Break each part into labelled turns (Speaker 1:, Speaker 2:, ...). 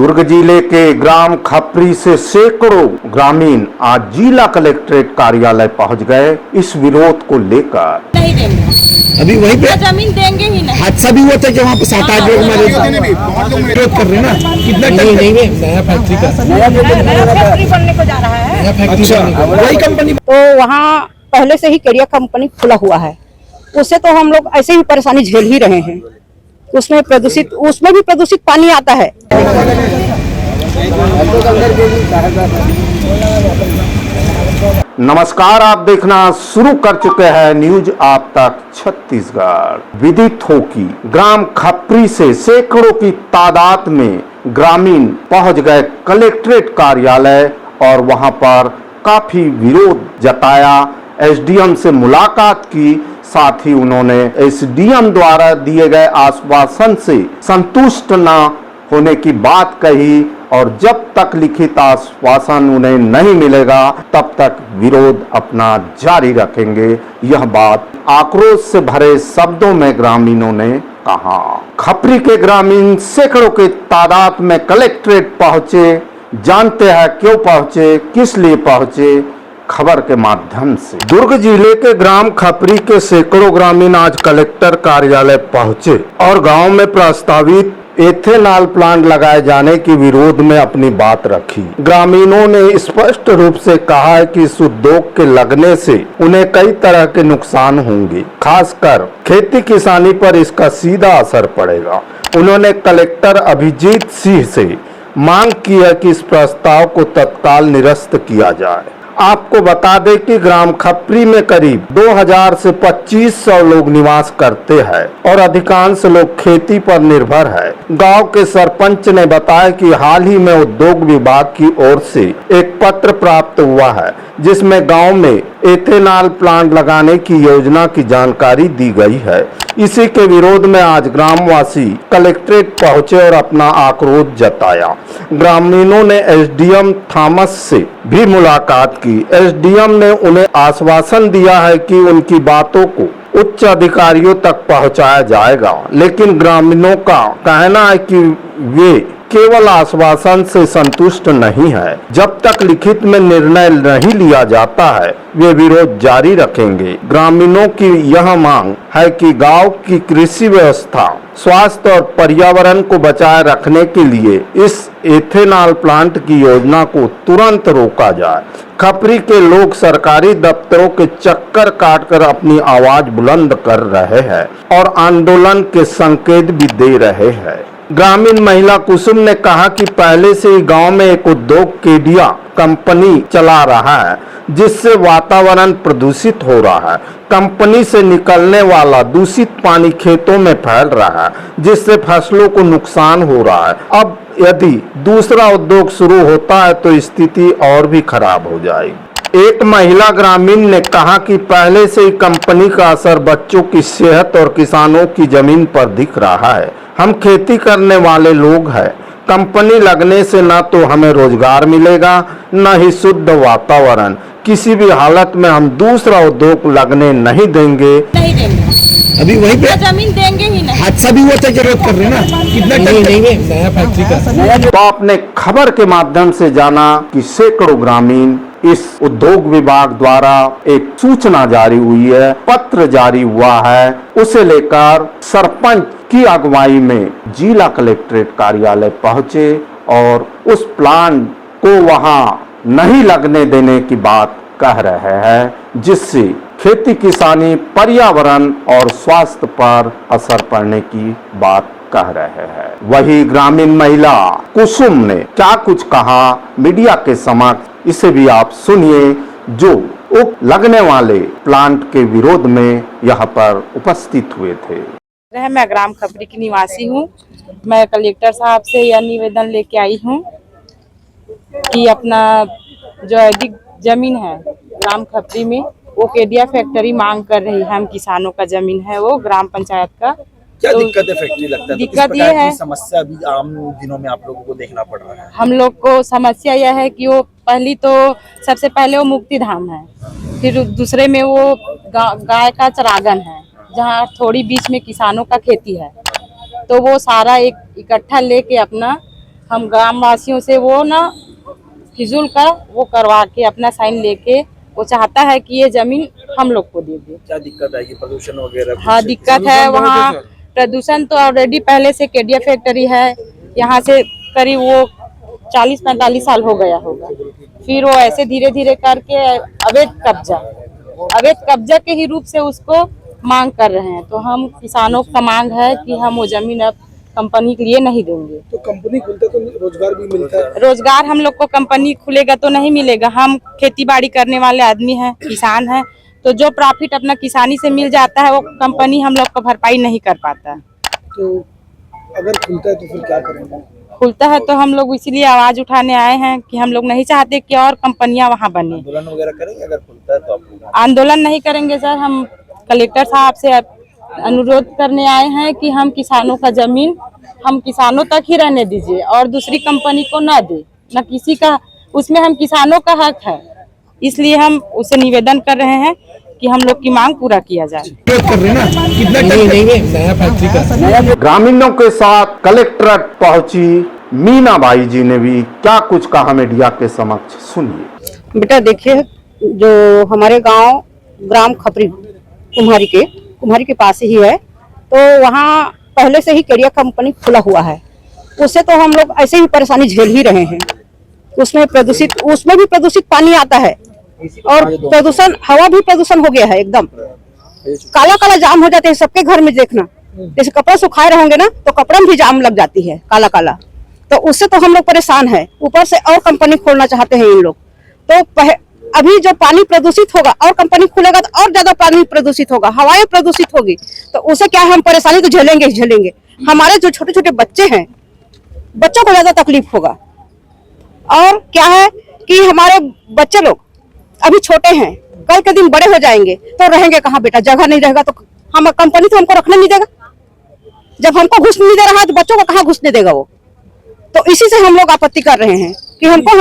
Speaker 1: दुर्ग जिले के ग्राम खपरी से सैकड़ों ग्रामीण आज जिला कलेक्ट्रेट कार्यालय पहुंच गए इस विरोध को लेकर।
Speaker 2: नहीं देंगे,
Speaker 3: अभी वहीं पे
Speaker 2: जमीन देंगे ही नहीं।
Speaker 3: हादसा भी हुआ था कि वहाँ पे 7-8 लोग हमारे विरोध कर रहे हैं ना। कितना नहीं नया फैक्ट्री
Speaker 2: बनने को जा रहा है।
Speaker 3: अच्छा, वही कंपनी
Speaker 4: तो वहाँ पहले से ही कैरियर कंपनी खुला हुआ है, उससे तो हम लोग ऐसे ही परेशानी झेल ही रहे हैं। उसमें भी प्रदूषित पानी आता है।
Speaker 1: नमस्कार, आप देखना शुरू कर चुके हैं न्यूज आप तक छत्तीसगढ़। विदित हो कि ग्राम खपरी से सैकड़ों की तादाद में ग्रामीण पहुंच गए कलेक्ट्रेट कार्यालय और वहां पर काफी विरोध जताया। एसडीएम से मुलाकात की, साथ ही उन्होंने एसडीएम द्वारा दिए गए आश्वासन से संतुष्ट न होने की बात कही और जब तक लिखित आश्वासन उन्हें नहीं मिलेगा तब तक विरोध अपना जारी रखेंगे। यह बात आक्रोश से भरे शब्दों में ग्रामीणों ने कहा। खपरी के ग्रामीण सैकड़ों के तादाद में कलेक्ट्रेट पहुंचे। जानते हैं क्यों पहुंचे, किस लिए पहुंचे, खबर के माध्यम से। दुर्ग जिले के ग्राम खपरी के सैकड़ों ग्रामीण आज कलेक्टर कार्यालय पहुंचे और गांव में प्रस्तावित एथेनॉल प्लांट लगाए जाने के विरोध में अपनी बात रखी। ग्रामीणों ने स्पष्ट रूप से कहा है कि इस उद्योग के लगने से उन्हें कई तरह के नुकसान होंगे, खासकर खेती किसानी पर इसका सीधा असर पड़ेगा। उन्होंने कलेक्टर अभिजीत सिंह से मांग की है कि इस प्रस्ताव को तत्काल निरस्त किया जाए। आपको बता दें कि ग्राम खपरी में करीब 2000 से 2500 लोग निवास करते हैं और अधिकांश लोग खेती पर निर्भर है। गांव के सरपंच ने बताया कि हाल ही में उद्योग विभाग की ओर से एक पत्र प्राप्त हुआ है जिसमें गांव में एथेनॉल प्लांट लगाने की योजना की जानकारी दी गई है। इसी के विरोध में आज ग्रामवासी कलेक्ट्रेट पहुंचे और अपना आक्रोश जताया। ग्रामीणों ने एसडीएम थॉमस से भी मुलाकात की। एसडीएम ने उन्हें आश्वासन दिया है कि उनकी बातों को उच्च अधिकारियों तक पहुंचाया जाएगा, लेकिन ग्रामीणों का कहना है कि वे केवल आश्वासन से संतुष्ट नहीं है। जब तक लिखित में निर्णय नहीं लिया जाता है वे विरोध जारी रखेंगे। ग्रामीणों की यह मांग है कि गांव की कृषि व्यवस्था, स्वास्थ्य और पर्यावरण को बचाए रखने के लिए इस एथेनॉल प्लांट की योजना को तुरंत रोका जाए। खपरी के लोग सरकारी दफ्तरों के चक्कर काटकर अपनी आवाज बुलंद कर रहे हैं और आंदोलन के संकेत भी दे रहे हैं। ग्रामीण महिला कुसुम ने कहा कि पहले से ही गांव में एक उद्योग केडिया कंपनी चला रहा है जिससे वातावरण प्रदूषित हो रहा है। कंपनी से निकलने वाला दूषित पानी खेतों में फैल रहा है जिससे फसलों को नुकसान हो रहा है। अब यदि दूसरा उद्योग शुरू होता है तो स्थिति और भी खराब हो जाएगी। एक महिला ग्रामीण ने कहा कि पहले से ही कंपनी का असर बच्चों की सेहत और किसानों की जमीन पर दिख रहा है। हम खेती करने वाले लोग हैं। कंपनी लगने से न तो हमें रोजगार मिलेगा न ही शुद्ध वातावरण। किसी भी हालत में हम दूसरा उद्योग लगने नहीं देंगे।
Speaker 3: अभी वहीं पे
Speaker 2: जमीन देंगे ही नहीं।
Speaker 3: हादसा भी हुआ था कि विरोध कर रहे हैं ना। कितना नहीं नया फैक्ट्री
Speaker 1: तो आपने खबर के माध्यम से जाना कि सैकड़ों ग्रामीण इस उद्योग विभाग द्वारा एक सूचना जारी हुई है, पत्र जारी हुआ है, उसे लेकर सरपंच की अगुवाई में जिला कलेक्ट्रेट कार्यालय पहुंचे और उस प्लांट को वहां नहीं लगने देने की बात कह रहे हैं जिससे खेती किसानी, पर्यावरण और स्वास्थ्य पर असर पड़ने की बात कह रहे हैं। वही ग्रामीण महिला कुसुम ने क्या कुछ कहा मीडिया के समक्ष, इसे भी आप सुनिए, जो लगने वाले प्लांट के विरोध में यहाँ पर उपस्थित हुए थे।
Speaker 5: मैं ग्राम खपरी की निवासी हूँ। मैं कलेक्टर साहब से यह निवेदन लेके आई हूँ कि अपना जो अधिक जमीन है ग्राम खपरी में वो केडिया फैक्ट्री मांग कर रही है। हम किसानों का जमीन है वो ग्राम पंचायत का।
Speaker 6: क्या दिक्कत है फैक्ट्री लगता है?
Speaker 5: दिक्कत ये है,
Speaker 6: समस्या अभी आम दिनों में आप लोगों को देखना पड़ रहा है।
Speaker 5: हम लोग को समस्या यह है कि वो सबसे पहले वो मुक्ति धाम है, फिर दूसरे में वो गाय का चरागन है जहाँ थोड़ी बीच में किसानों का खेती है। तो वो सारा एक इकट्ठा लेके अपना हम ग्राम वासियों से वो ना फिजूल का वो करवा के अपना साइन लेके वो चाहता है कि ये जमीन हम लोग को दे दे।
Speaker 6: क्या दिक्कत आएगी, प्रदूषण वगैरह?
Speaker 5: हाँ दिक्कत है, वहाँ प्रदूषण तो ऑलरेडी पहले से केडिया फैक्ट्री है, यहाँ से करीब वो 40-45 साल हो गया होगा। फिर वो ऐसे धीरे धीरे करके अवैध कब्जा के ही रूप से उसको मांग कर रहे हैं। तो हम किसानों का मांग है कि हम वो जमीन अब कंपनी के लिए नहीं देंगे।
Speaker 3: तो कंपनी खुलता तो रोजगार भी मिलता है।
Speaker 5: रोजगार हम लोग को कंपनी खुलेगा तो नहीं मिलेगा। हम खेती बाड़ी करने वाले आदमी हैं, किसान हैं, तो जो प्रॉफिट अपना किसानी से मिल जाता है वो कंपनी हम लोग को भरपाई नहीं कर पाता।
Speaker 3: तो अगर खुलता है तो फिर क्या करेंगे?
Speaker 5: खुलता है तो हम लोग इसीलिए आवाज उठाने आए हैं कि हम लोग नहीं चाहते कि और कंपनियां वहां बने।
Speaker 6: आंदोलन वगैरह करेंगे अगर खुलता है तो? आप लोग
Speaker 5: आंदोलन नहीं करेंगे सर, हम कलेक्टर साहब से अनुरोध करने आए हैं कि हम किसानों का जमीन हम किसानों तक ही रहने दीजिए और दूसरी कंपनी को ना दे, न किसी का, उसमें हम किसानों का हक है। इसलिए हम उसे निवेदन कर रहे हैं कि हम लोग की मांग पूरा किया जाए।
Speaker 3: कर रहे ना, कितना नहीं देंगे नया फैक्ट्री का?
Speaker 1: ग्रामीणों के साथ कलेक्ट्रेट पहुंची मीनाबाई जी ने भी क्या कुछ कहा, मीडिया के समक्ष सुनिए।
Speaker 4: बेटा देखिए, जो हमारे गांव ग्राम खपरी कुम्हारी के पास ही है, तो वहाँ पहले से ही केडिया कंपनी खुला हुआ है। उससे तो हम लोग ऐसे ही परेशानी झेल ही रहे हैं। उसमें भी प्रदूषित पानी आता है और प्रदूषण, हवा भी प्रदूषण हो गया है एकदम। काला काला जाम हो जाते हैं सबके घर में। देखना, जैसे कपड़ा सुखाए रहेंगे ना तो कपड़ा में भी जाम लग जाती है काला काला, तो उससे तो हम लोग परेशान है। ऊपर से और कंपनी खोलना चाहते हैं इन लोग। तो अभी जो पानी प्रदूषित होगा और कंपनी खुलेगा तो और ज्यादा पानी प्रदूषित होगा, हवाएं प्रदूषित होगी, तो उसे क्या है, हम परेशानी तो झेलेंगे ही झेलेंगे। हमारे जो छोटे छोटे बच्चे हैं, बच्चों को ज्यादा तकलीफ होगा। और क्या है कि हमारे बच्चे लोग अभी छोटे हैं, कल के दिन बड़े हो जाएंगे तो रहेंगे कहाँ बेटा? जगह नहीं रहेगा तो हम कंपनी तो हमको रखने नहीं देगा। जब हमको घुसने नहीं दे रहा है तो बच्चों को कहाँ घुसने देगा वो? तो इसी से हम लोग आपत्ति कर रहे हैं कि हमको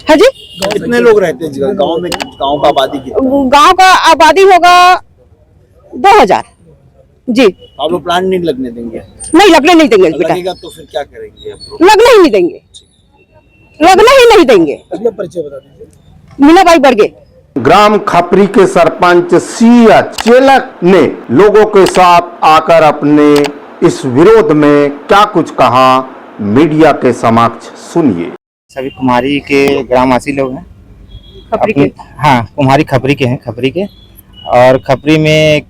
Speaker 4: है जी।
Speaker 6: कितने लोग रहते हैं गांव में? गांव का आबादी कितनी?
Speaker 4: गांव का आबादी होगा 2000 जी।
Speaker 6: आप लोग प्लांट नहीं लगने देंगे?
Speaker 4: नहीं, लगने नहीं देंगे बेटा।
Speaker 6: लगेगा तो फिर क्या करेंगे आप लोग?
Speaker 4: लगने ही नहीं देंगे, लगने ही नहीं देंगे।
Speaker 3: अपना परिचय बता दीजिए।
Speaker 4: मीनाबाई बर्गे।
Speaker 1: ग्राम खपरी के सरपंच सिया चेलक ने लोगों के साथ आकर अपने इस विरोध में क्या कुछ कहा, मीडिया के समक्ष सुनिए।
Speaker 7: सभी कुम्हारी के ग्रामवासी लोग हैं,
Speaker 4: खपरी के।
Speaker 7: हाँ, कुम्हारी खपरी के हैं, खपरी के। और खपरी में एक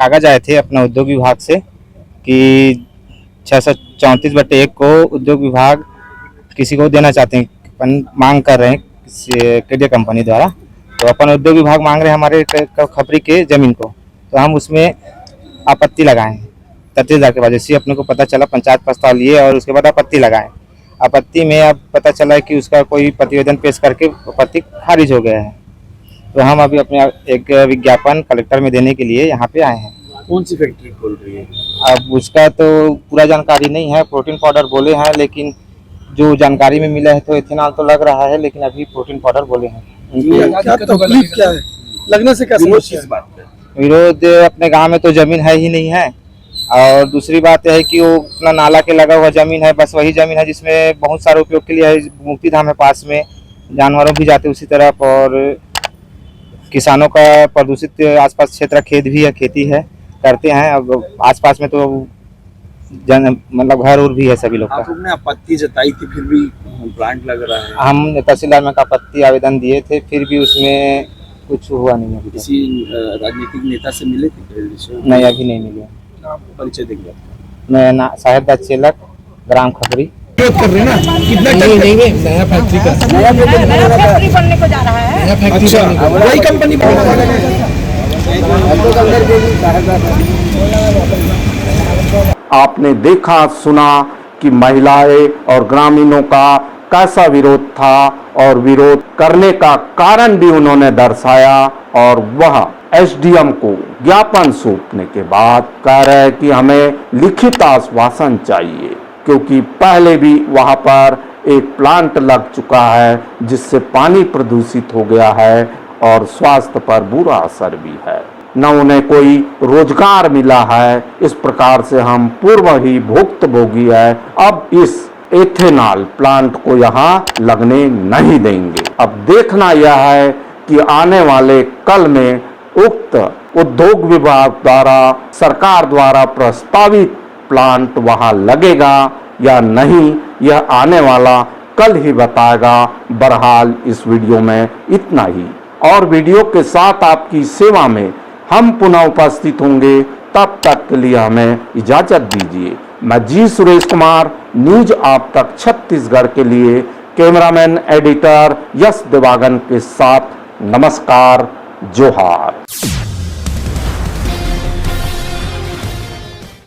Speaker 7: कागज आए थे अपना उद्योग विभाग से कि 634/1 को उद्योग विभाग किसी को देना चाहते हैं, मांग कर रहे हैं केडिया कंपनी द्वारा। तो अपन उद्योग विभाग मांग रहे हैं हमारे खपरी के जमीन को, तो हम उसमें आपत्ति लगाए हैं। 33,000 के बाद जैसे अपने को पता चला, पंचायत प्रस्ताव लिए और उसके बाद आपत्ति लगाए। आपत्ति में अब पता चला है कि उसका कोई प्रतिवेदन पेश करके आपत्ति खारिज हो गया है। तो हम अभी अपने एक विज्ञापन कलेक्टर में देने के लिए यहाँ पे आए हैं।
Speaker 6: कौन सी फैक्ट्री खोल रही है?
Speaker 7: अब उसका तो पूरा जानकारी नहीं है, प्रोटीन पाउडर बोले हैं, लेकिन जो जानकारी में मिला है तो इथेनॉल तो लग रहा है, लेकिन अभी प्रोटीन पाउडर बोले हैं।
Speaker 3: क्या तकलीफ क्या है? लगने से क्या समस्या?
Speaker 7: विरोध अपने गांव में तो जमीन है ही नहीं है, और दूसरी बात है कि वो अपना नाला के लगा हुआ जमीन है, बस वही जमीन है जिसमें बहुत सारे उपयोग के लिए है। मुक्ति धाम है पास में, जानवरों भी जाते उसी तरफ, और किसानों का प्रदूषित आसपास क्षेत्र खेत भी है, खेती है, करते हैं। अब आसपास में तो मतलब घर और भी है सभी लोग का।
Speaker 6: आप लोग ने आपत्ति जताई थी, फिर भी प्लांट लग रहा है।
Speaker 7: हम तहसीलदार में आपत्ति आवेदन दिए थे, फिर भी उसमें कुछ हुआ नहीं है।
Speaker 6: किसी राजनीतिक नेता से मिले थे?
Speaker 7: नहीं, अभी नहीं मिले।
Speaker 6: परिचय देंगे?
Speaker 7: मैं साहेब चेलक, ग्राम खपरी।
Speaker 3: कर रहे ना, कितना नहीं देंगे नया फैक्ट्री का?
Speaker 2: नया फैक्ट्री बनने को जा रहा है।
Speaker 3: नया फैक्ट्री। अच्छा, वही कंपनी
Speaker 1: आपने देखा सुना कि महिलाएं और ग्रामीणों का कैसा विरोध था, और विरोध करने का कारण भी उन्होंने दर्शाया। और वह एसडीएम को ज्ञापन सौंपने के बाद कह रहे हैं कि हमें लिखित आश्वासन चाहिए, क्योंकि पहले भी वहां पर एक प्लांट लग चुका है जिससे पानी प्रदूषित हो गया है और स्वास्थ्य पर बुरा असर भी है। न उन्हें कोई रोजगार मिला है। इस प्रकार से हम पूर्व ही भुक्तभोगी है। अब इस एथेनॉल प्लांट को यहाँ लगने नहीं देंगे। अब देखना यह है कि आने वाले कल में उक्त उद्योग विभाग द्वारा सरकार द्वारा प्रस्तावित प्लांट वहां लगेगा या नहीं, यह आने वाला कल ही बताएगा। बहरहाल इस वीडियो में इतना ही, और वीडियो के साथ आपकी सेवा में हम पुनः उपस्थित होंगे। तब तक के लिए हमें इजाजत दीजिए। मैं जी सुरेश कुमार, न्यूज आप तक छत्तीसगढ़ के लिए कैमरामैन एडिटर यश देवागन के साथ नमस्कार, जोहार।